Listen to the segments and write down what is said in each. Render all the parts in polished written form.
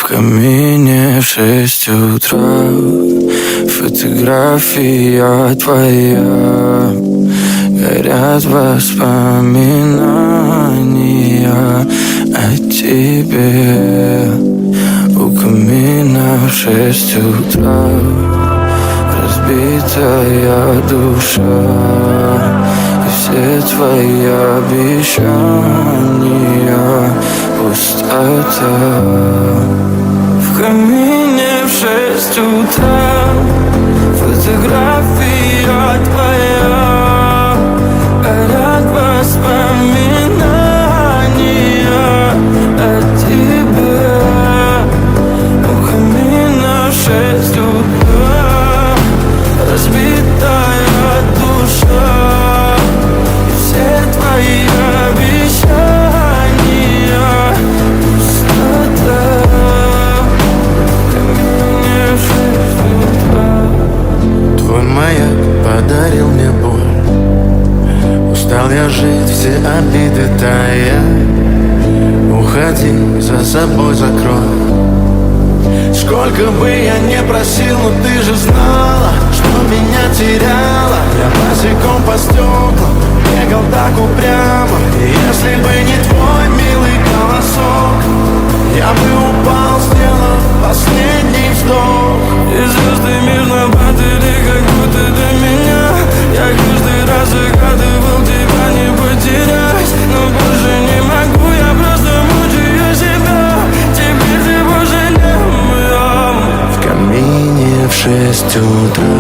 камине в 6 утра фотография твоя. Горят воспоминания о тебе. У камина в 6 утра разбитая душа, и все твои обещания пустота. В камине в 6 утра фотография твоя. Горят воспоминания о тебе. У камина в 6 утра разбитая душа, и все твои обещания пустота. В камине в 6 утра. Твой маяк подарил мне боль. Устал я жить, все обиды тая. Уходи, за собой закрой. Сколько бы я не просил, но ты же знала, что меня теряла. Я босиком по стеклам бегал так упрямо. И если бы не твой милый голосок, я бы упал, сделав последний вздох. И звезды мирно падали, как будто до меня. Я каждый раз загадывал тебя не потерять, но больше не могу, я просто мучаю себя. Теперь ты больше не моя. В камине в 6 утра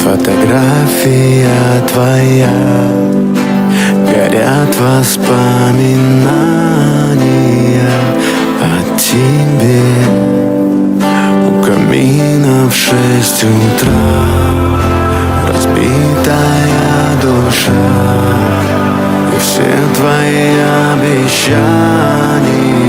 фотография твоя. Горят воспоминания о тебе. У камина в 6 утра разбитая душа, и все твои обещания